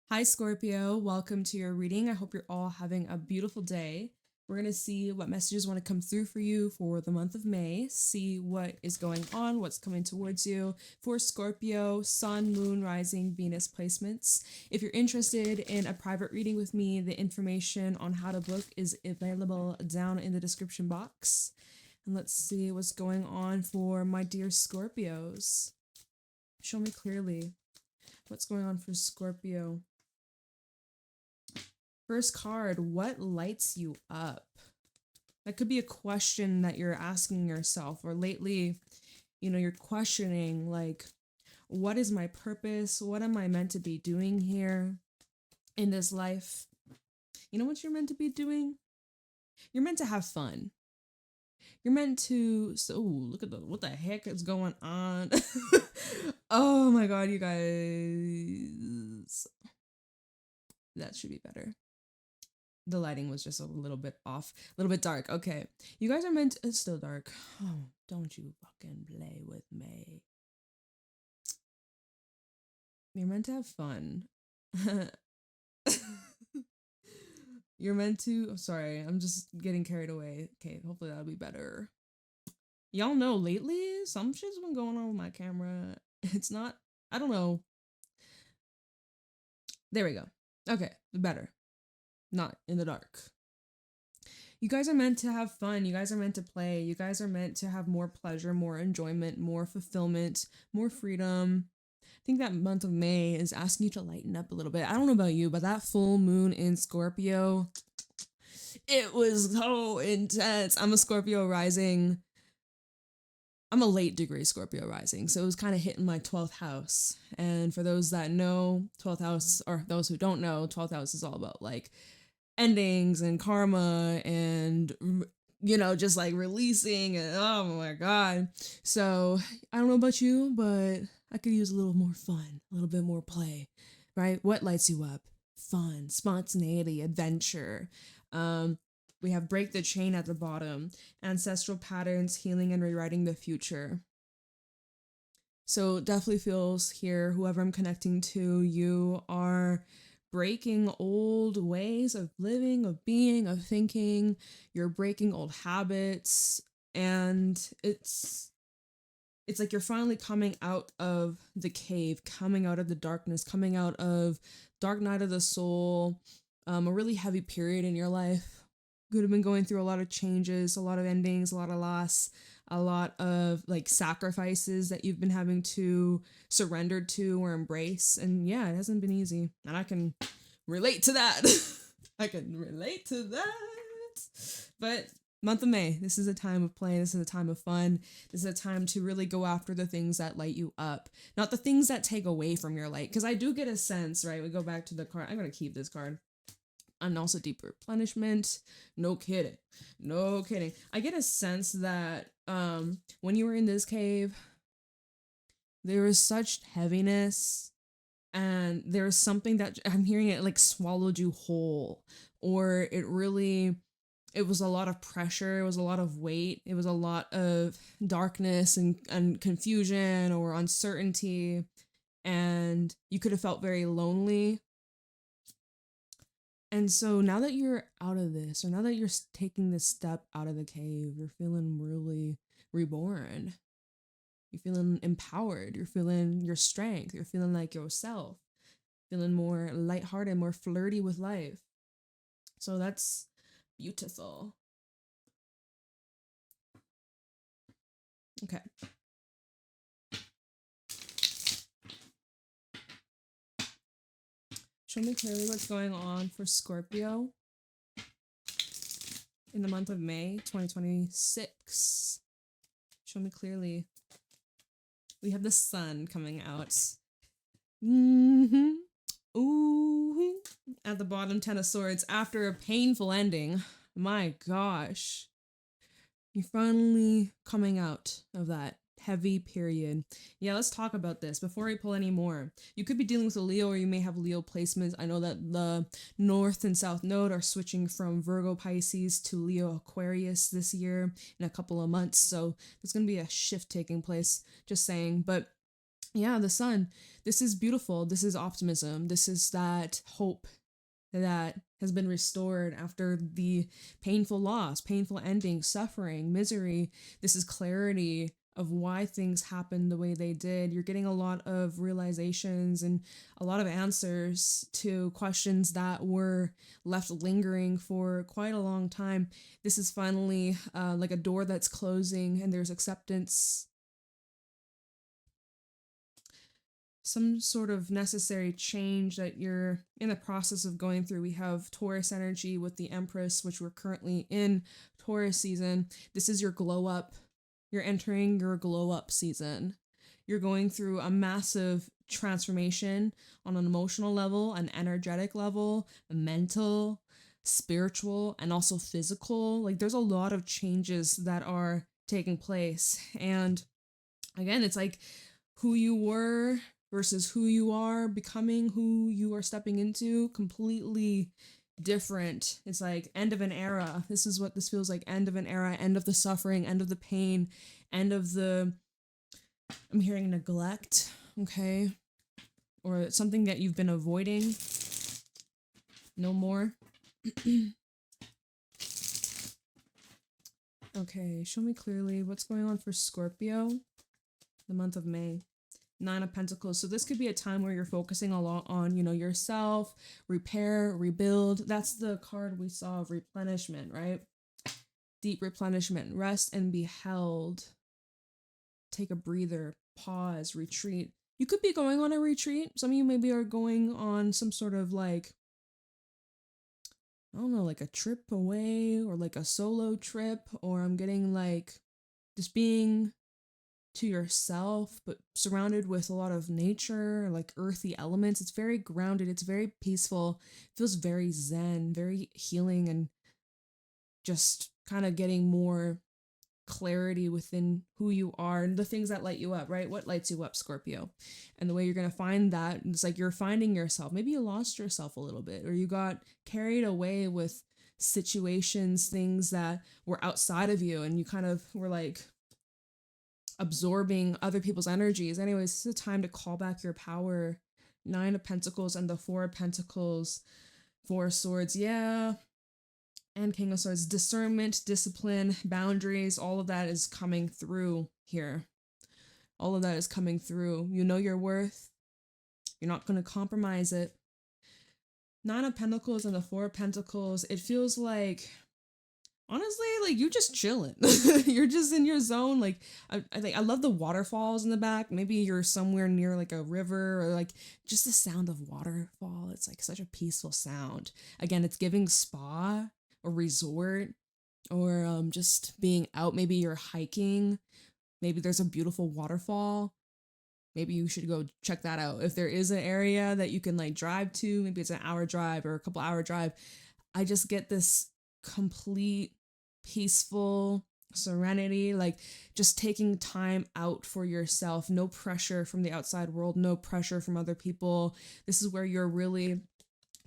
Hi, Scorpio. Welcome to your reading. I hope you're all having a beautiful day. We're going to see what messages want to come through for you for the month of May, see what is going on, what's coming towards you for Scorpio, Sun, Moon, Rising, Venus placements. If you're interested in a private reading with me, the information on how to book is available down in the description box. And let's see what's going on for my dear Scorpios. Show me clearly what's going on for Scorpio. First card, what lights you up? That could be a question that you're asking yourself, or lately, you're questioning, like, what is my purpose? What am I meant to be doing here in this life? You know what you're meant to be doing? You're meant to have fun. You're meant to, look at what the heck is going on? Oh my God, you guys. That should be better. The lighting was just a little bit off, a little bit dark. Okay, you guys are meant to, it's still dark. Oh, don't you fucking play with me. You're meant to have fun. You're meant to, I'm sorry, I'm just getting carried away. Okay, hopefully that'll be better. Y'all know lately, some shit's been going on with my camera. It's not, I don't know. There we go. Okay, better. Not in the dark. You guys are meant to have fun. You guys are meant to play. You guys are meant to have more pleasure, more enjoyment, more fulfillment, more freedom. I think that month of May is asking you to lighten up a little bit. I don't know about you, but that full moon in Scorpio, it was so intense. I'm a Scorpio rising. I'm a late degree Scorpio rising, so it was kind of hitting my 12th house. And for those that know, 12th house, or those who don't know, 12th house is all about like endings and karma and just like releasing, and oh my God. So I don't know about you, but I could use a little more fun, a little bit more play, right? What lights you up? Fun, spontaneity, adventure. We have break the chain at the bottom, ancestral patterns, healing and rewriting the future. So definitely feels here, whoever I'm connecting to, you are breaking old ways of living, of being, of thinking. You're breaking old habits, and it's like you're finally coming out of the cave, coming out of the darkness, coming out of dark night of the soul, a really heavy period in your life. Could have been going through a lot of changes, a lot of endings, a lot of loss, a lot of like sacrifices that you've been having to surrender to or embrace. And yeah, it hasn't been easy. And I can relate to that. I can relate to that. But month of May, this is a time of play. This is a time of fun. This is a time to really go after the things that light you up, not the things that take away from your light. Because I do get a sense, right? We go back to the card. I'm going to keep this card. And also deep replenishment. No kidding. No kidding. I get a sense that when you were in this cave, there was such heaviness, and there was something that I'm hearing it like swallowed you whole, or it was a lot of pressure, it was a lot of weight, it was a lot of darkness and confusion or uncertainty, and you could have felt very lonely. And so now that you're out of this, or now that you're taking this step out of the cave, you're feeling really reborn. You're feeling empowered. You're feeling your strength. You're feeling like yourself. Feeling more lighthearted, more flirty with life. So that's beautiful. Okay. Show me clearly what's going on for Scorpio in the month of May 2026. Show me clearly. We have the sun coming out. Ooh. At the bottom, 10 of Swords. After a painful ending. My gosh. You're finally coming out of that heavy period. Yeah, let's talk about this before we pull any more. You could be dealing with a Leo, or you may have Leo placements. I know that the North and South Node are switching from Virgo Pisces to Leo Aquarius this year in a couple of months. So there's going to be a shift taking place, just saying. But Yeah, the sun. This is beautiful. This is optimism. This is that hope that has been restored after the painful loss, painful ending, suffering, misery. This is clarity of why things happened the way they did. You're getting a lot of realizations and a lot of answers to questions that were left lingering for quite a long time. This is finally like a door that's closing, and there's acceptance, some sort of necessary change that you're in the process of going through. We have Taurus energy with the Empress, which we're currently in Taurus season. This is your glow up. You're entering your glow up season. You're going through a massive transformation on an emotional level, an energetic level, a mental, spiritual, and also physical. Like there's a lot of changes that are taking place. And again, it's like who you were versus who you are becoming, who you are stepping into, completely different. It's like end of an era. This is what this feels like, end of an era, end of the suffering, end of the pain, end of the, I'm hearing neglect, okay? Or something that you've been avoiding. No more. Okay, show me clearly what's going on for Scorpio, the month of May. Nine of Pentacles. So this could be a time where you're focusing a lot on, you know, yourself, repair, rebuild. That's the card we saw of replenishment, right? Deep replenishment, rest and be held. Take a breather, pause, retreat. You could be going on a retreat. Some of you maybe are going on some sort of like, I don't know, like a trip away or like a solo trip, or I'm getting like just being to yourself, but surrounded with a lot of nature, like earthy elements. It's very grounded. It's very peaceful. It feels very zen, very healing, and just kind of getting more clarity within who you are and the things that light you up, right? What lights you up, Scorpio? And the way you're going to find that, it's like you're finding yourself. Maybe you lost yourself a little bit, or you got carried away with situations, things that were outside of you, and you kind of were like absorbing other people's energies. Anyways, this is a time to call back your power. Nine of Pentacles and the Four of Pentacles, Four of Swords, yeah, and King of Swords. Discernment, discipline, boundaries, all of that is coming through here. All of that is coming through. You know your worth. You're not going to compromise it. Nine of Pentacles and the Four of Pentacles, it feels like, honestly, like you're just chilling. You're just in your zone. Like I think I love the waterfalls in the back. Maybe you're somewhere near like a river, or like just the sound of waterfall. It's like such a peaceful sound. Again, it's giving spa or resort, or just being out. Maybe you're hiking. Maybe there's a beautiful waterfall. Maybe you should go check that out. If there is an area that you can like drive to, maybe it's an hour drive or a couple hour drive. I just get this complete peaceful serenity, like just taking time out for yourself. No pressure from the outside world, no pressure from other people. This is where you're really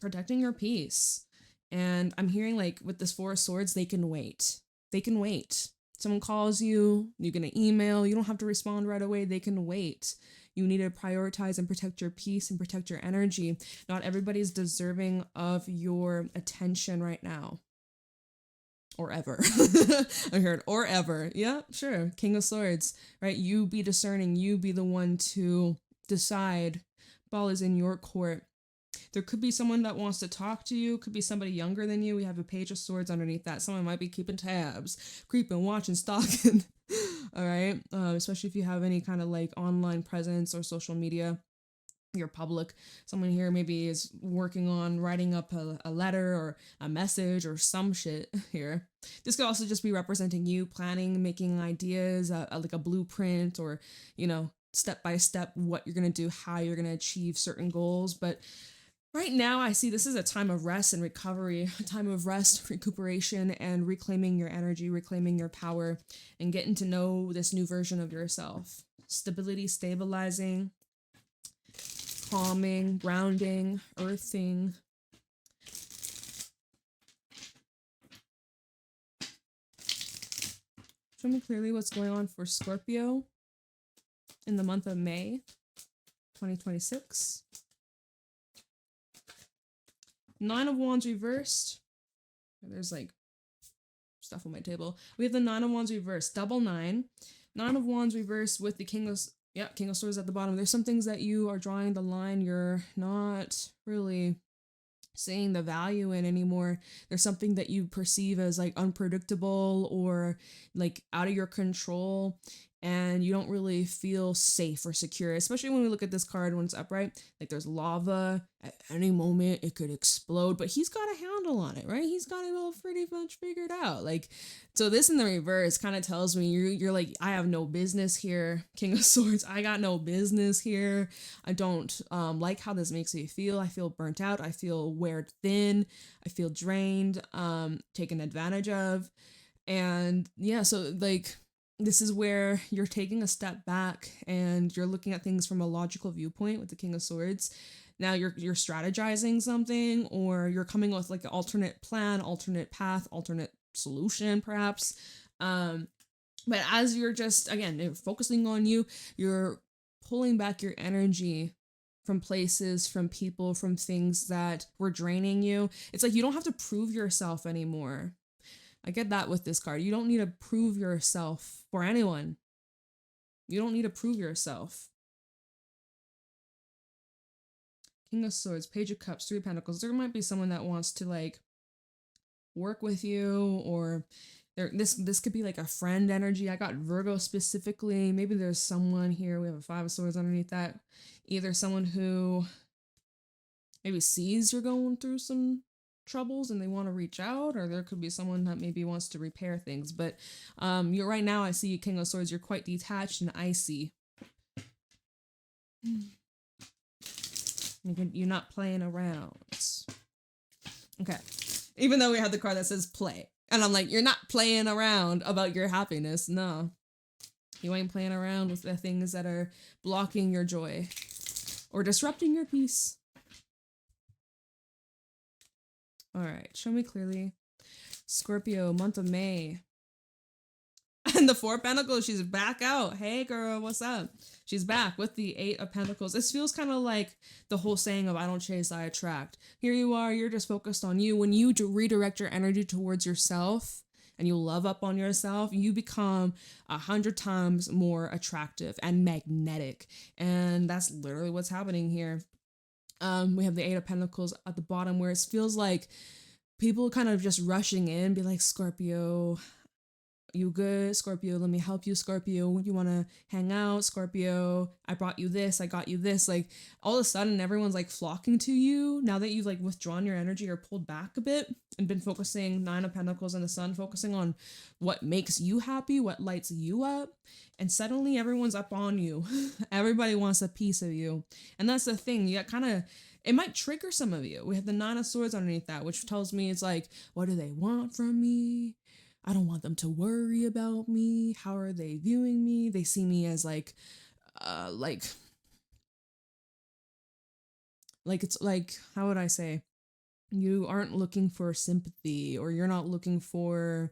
protecting your peace. And I'm hearing like with this Four of Swords, they can wait. They can wait. Someone calls you, you're going to email, you don't have to respond right away. They can wait. You need to prioritize and protect your peace and protect your energy. Not everybody's deserving of your attention right now. Or ever. I heard or ever. Yeah, sure. King of Swords, right? You be discerning. You be the one to decide. Ball is in your court. There could be someone that wants to talk to you. Could be somebody younger than you. We have a Page of Swords underneath that. Someone might be keeping tabs, creeping, watching, stalking. All right. Especially if you have any kind of like online presence or social media. You're public. Someone here maybe is working on writing up a letter or a message or some shit here. This could also just be representing you planning, making ideas, like a blueprint, or, you know, step by step what you're going to do, how you're going to achieve certain goals. But right now I see this is a time of rest and recovery, a time of rest, recuperation, and reclaiming your energy, reclaiming your power, and getting to know this new version of yourself. Stability, stabilizing, calming, grounding, earthing. Show me clearly what's going on for Scorpio in the month of May. 2026. Nine of Wands reversed. There's like stuff on my table. We have the Nine of Wands reversed, double nine. Nine of Wands reversed with the King of Swords at the bottom. There's some things that you are drawing the line you're not really seeing the value in anymore. There's something that you perceive as like unpredictable or like out of your control, and you don't really feel safe or secure, especially when we look at this card when it's upright. Like there's lava at any moment, it could explode, but he's got a handle on it, right? He's got it all pretty much figured out. Like, so this in the reverse kind of tells me you're like, I have no business here, King of Swords. I got no business here. I don't like how this makes me feel. I feel burnt out. I feel wear thin. I feel drained, taken advantage of. And yeah, so like, this is where you're taking a step back and you're looking at things from a logical viewpoint with the King of Swords. Now you're strategizing something, or you're coming with like an alternate plan, alternate path, alternate solution, perhaps. But as you're just, again, you're focusing on you, you're pulling back your energy from places, from people, from things that were draining you. It's like you don't have to prove yourself anymore. I get that with this card. You don't need to prove yourself for anyone. You don't need to prove yourself. King of Swords, Page of Cups, Three of Pentacles. There might be someone that wants to like work with you, or this could be like a friend energy. I got Virgo specifically. Maybe there's someone here. We have a Five of Swords underneath that. Either someone who maybe sees you're going through some troubles and they want to reach out, or there could be someone that maybe wants to repair things. But you're right now, I see you, King of Swords, you're quite detached and icy. You're not playing around. Okay, even though we have the card that says play, and I'm like, you're not playing around about your happiness. No, you ain't playing around with the things that are blocking your joy or disrupting your peace. All right, show me clearly. Scorpio, month of May. And the Four of Pentacles, she's back out. Hey girl, what's up? She's back with the Eight of Pentacles. This feels kind of like the whole saying of I don't chase, I attract. Here you are, you're just focused on you. When you redirect your energy towards yourself and you love up on yourself, you become 100 times more attractive and magnetic. And that's literally what's happening here. We have the Eight of Pentacles at the bottom, where it feels like people kind of just rushing in, be like, Scorpio, you good? Scorpio, let me help you. Scorpio, you want to hang out? Scorpio, I brought you this, I got you this. Like all of a sudden everyone's like flocking to you now that you've like withdrawn your energy or pulled back a bit and been focusing, Nine of Pentacles and the Sun, focusing on what makes you happy, what lights you up. And suddenly everyone's up on you. Everybody wants a piece of you. And that's the thing. You got kind of, it might trigger some of you. We have the Nine of Swords underneath that, which tells me it's like, what do they want from me? I don't want them to worry about me. How are they viewing me? They see me as like it's like, how would I say? You aren't looking for sympathy, or you're not looking for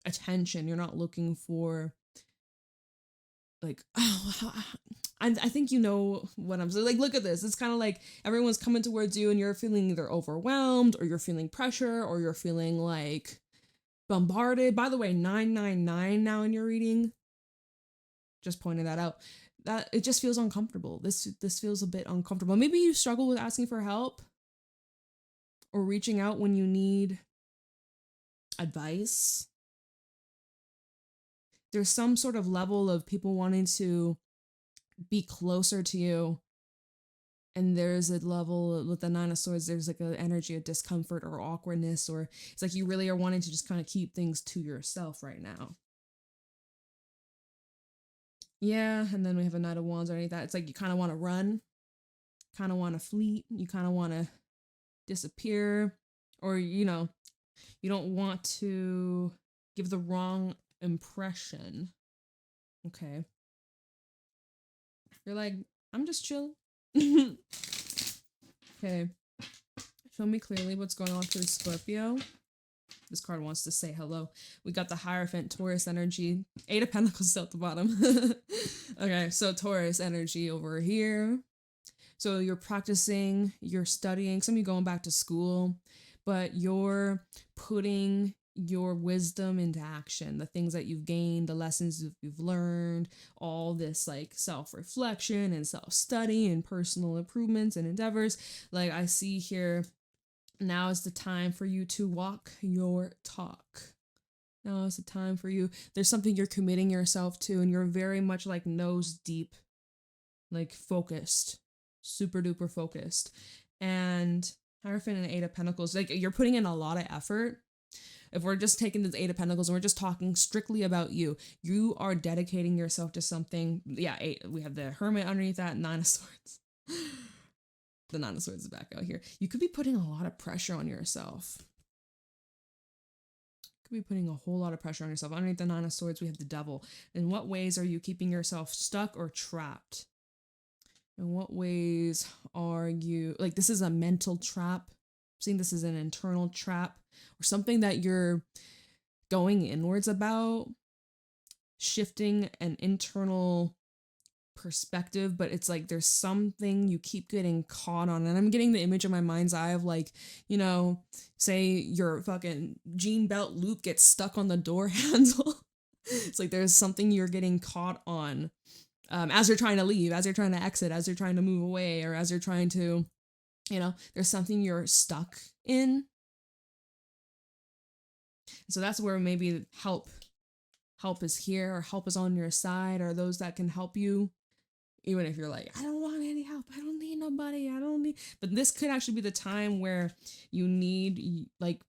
attention. You're not looking for like, I think you know what I'm saying. Like, look at this. It's kind of like everyone's coming towards you and you're feeling either overwhelmed, or you're feeling pressure, or you're feeling like bombarded. By the way, 999 now in your reading. Just pointing that out. That it just feels uncomfortable. This feels a bit uncomfortable. Maybe you struggle with asking for help or reaching out when you need advice. There's some sort of level of people wanting to be closer to you. And there's a level with the Nine of Swords, there's like an energy of discomfort or awkwardness, or it's like you really are wanting to just kind of keep things to yourself right now. Yeah, and then we have a Knight of Wands underneath that. It's like you kind of want to run, kind of want to flee, you kind of want to disappear, or, you know, you don't want to give the wrong impression. Okay. You're like, I'm just chilling. Okay. Show me clearly what's going on for Scorpio. This card wants to say hello. We got the Hierophant, Taurus energy. Eight of Pentacles at the bottom. Okay, so Taurus energy over here. So you're practicing, you're studying, some of you going back to school, but you're putting your wisdom into action, the things that you've gained, the lessons you've learned, all this like self-reflection and self-study and personal improvements and endeavors. Like I see here, now is the time for you to walk your talk. Now is the time for you. There's something you're committing yourself to, and you're very much like nose deep, like focused, super duper focused. And Hierophant and Eight of Pentacles, like you're putting in a lot of effort. If we're just taking this Eight of Pentacles and we're just talking strictly about you, you are dedicating yourself to something. Yeah, eight. We have the Hermit underneath that, Nine of Swords. The Nine of Swords is back out here. You could be putting a lot of pressure on yourself. Could be putting a whole lot of pressure on yourself. Underneath the Nine of Swords, we have the Devil. In what ways are you keeping yourself stuck or trapped? In what ways are you, like this is a mental trap. I'm seeing this as an internal trap or something that you're going inwards about, shifting an internal perspective, but it's like there's something you keep getting caught on. And I'm getting the image in my mind's eye of like, you know, say your fucking jean belt loop gets stuck on the door handle. It's like there's something you're getting caught on. As you're trying to leave, as you're trying to exit, as you're trying to move away, or as you're trying to, you know, there's something you're stuck in. So that's where maybe help is here, or help is on your side, or those that can help you. Even if you're like, I don't want any help, I don't need nobody, but this could actually be the time where you need like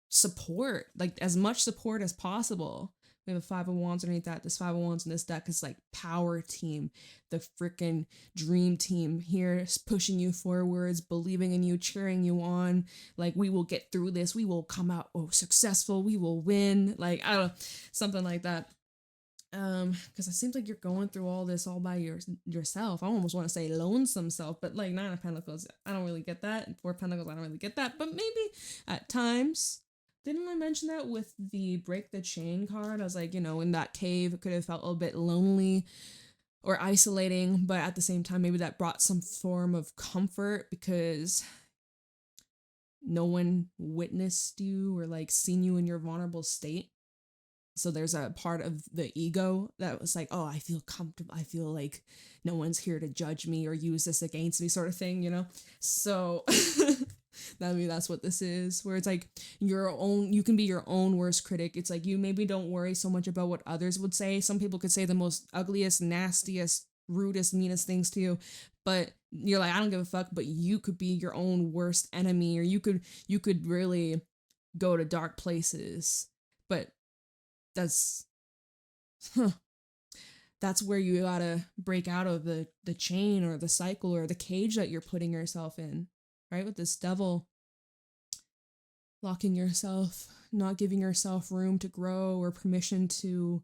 support, like as much support as possible. We have a Five of Wands underneath that. This Five of Wands in this deck is like power team, the freaking dream team here, pushing you forwards, believing in you, cheering you on. Like, we will get through this. We will come out successful. We will win. Like, I don't know, something like that. Because it seems like you're going through all this all by yourself. I almost want to say lonesome self, but like Nine of Pentacles, I don't really get that. And Four of Pentacles, I don't really get that. But maybe at times. Didn't I mention that with the Break the Chain card? I was like, you know, in that cave, it could have felt a little bit lonely or isolating, but at the same time, maybe that brought some form of comfort because no one witnessed you or like seen you in your vulnerable state. So there's a part of the ego that was like, oh, I feel comfortable. I feel like no one's here to judge me or use this against me, sort of thing, you know? So that's what this is, where it's like you can be your own worst critic. It's like you maybe don't worry so much about what others would say. Some people could say the most ugliest, nastiest, rudest, meanest things to you, but you're like, I don't give a fuck, but you could be your own worst enemy, or you could really go to dark places. But that's where you gotta break out of the chain or the cycle or the cage that you're putting yourself in, right? With this Devil, locking yourself, not giving yourself room to grow or permission to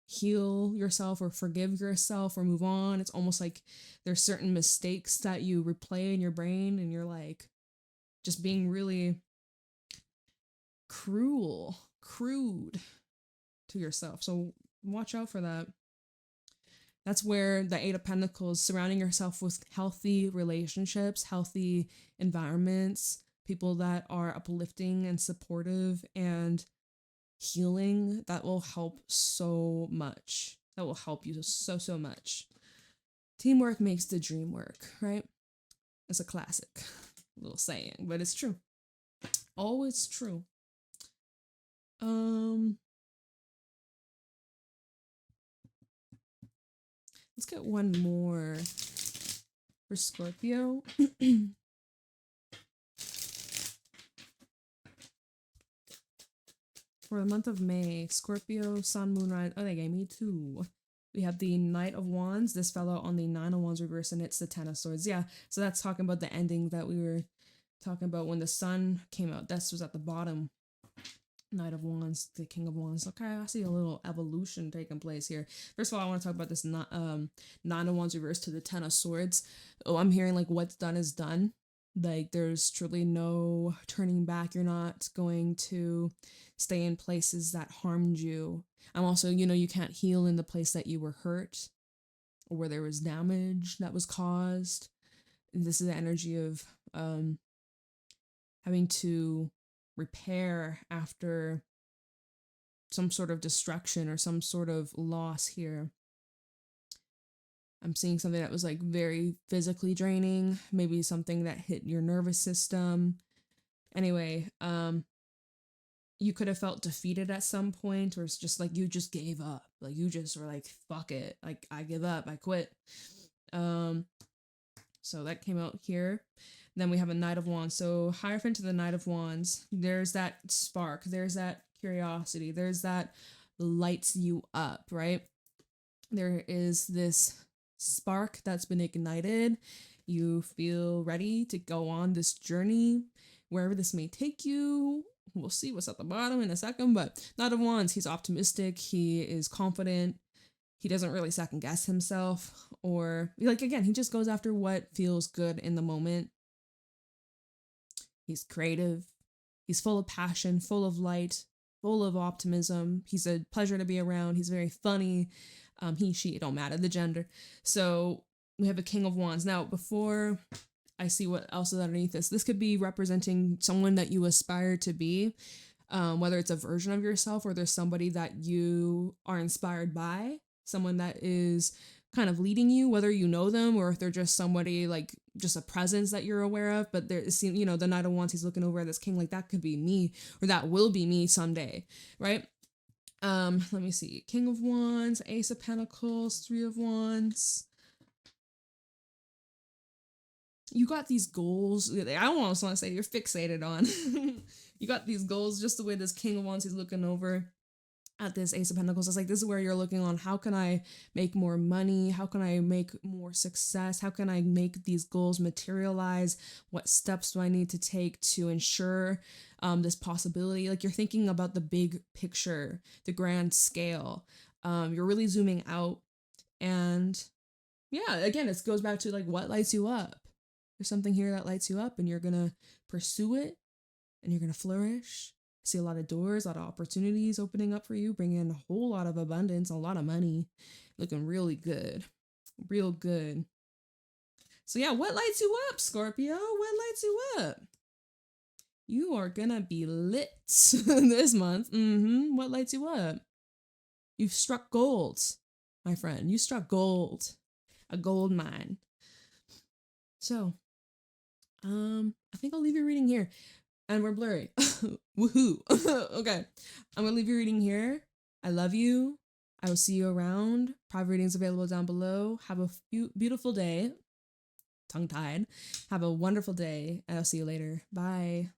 heal yourself or forgive yourself or move on. It's almost like there's certain mistakes that you replay in your brain and you're like just being really crude to yourself. So watch out for that. That's where the Eight of Pentacles, surrounding yourself with healthy relationships, healthy environments, people that are uplifting and supportive and healing, that will help so much. That will help you so much. Teamwork makes the dream work, right? It's a classic little saying, but it's true. Always true. Let's get one more for Scorpio. For the month of May, Scorpio, Sun, Moon, Rise. Oh, they gave me two. We have the Knight of Wands. This fell out on the Nine of Wands reverse, and it's the Ten of Swords. Yeah, so that's talking about the ending that we were talking about when the Sun came out. This was at the bottom. Knight of Wands, the King of Wands. Okay, I see a little evolution taking place here. First of all, I want to talk about this Nine of Wands reverse to the Ten of Swords. Oh, I'm hearing like what's done is done. Like there's truly no turning back. You're not going to stay in places that harmed you. I'm also, you can't heal in the place that you were hurt or where there was damage that was caused. This is the energy of having to repair after some sort of destruction or some sort of loss here. I'm seeing something that was like very physically draining, maybe something that hit your nervous system. Anyway, you could have felt defeated at some point, or it's just like you just gave up. Like you just were like, fuck it. Like I give up, I quit. So that came out here. Then we have a Knight of Wands. So Hierophant to the Knight of Wands. There's that spark. There's that curiosity. There's that lights you up, right? There is this spark that's been ignited. You feel ready to go on this journey, wherever this may take you. We'll see what's at the bottom in a second, but Knight of Wands, he's optimistic. He is confident. He doesn't really second guess himself, or like, again, he just goes after what feels good in the moment. He's creative. He's full of passion, full of light, full of optimism. He's a pleasure to be around. He's very funny. He, she, it don't matter, the gender. So we have a King of Wands. Now, before I see what else is underneath this could be representing someone that you aspire to be, whether it's a version of yourself or there's somebody that you are inspired by, someone that is kind of leading you, whether you know them or if they're just somebody, like just a presence that you're aware of. But there is, you know, the Knight of Wands, he's looking over at this king, like that could be me, or that will be me someday, right? Let me see. King of Wands, Ace of Pentacles, Three of Wands. You got these goals. I almost want to say you're fixated on. You got these goals, just the way this King of Wands, he's looking over at this Ace of Pentacles. It's like, this is where you're looking on, how can I make more money? How can I make more success? How can I make these goals materialize? What steps do I need to take to ensure this possibility? Like, you're thinking about the big picture, the grand scale. You're really zooming out. And yeah, again, it goes back to like, what lights you up? There's something here that lights you up, and you're gonna pursue it, and you're gonna flourish. I see a lot of doors, a lot of opportunities opening up for you, bringing in a whole lot of abundance, a lot of money, looking really good, real good. So yeah, what lights you up, Scorpio? What lights you up? You are gonna be lit this month. What lights you up? You've struck gold, my friend. You struck gold, a gold mine. So, I think I'll leave your reading here. And we're blurry. Woohoo. Okay. I'm going to leave your reading here. I love you. I will see you around. Private readings available down below. Have a beautiful day. Tongue-tied. Have a wonderful day. And I'll see you later. Bye.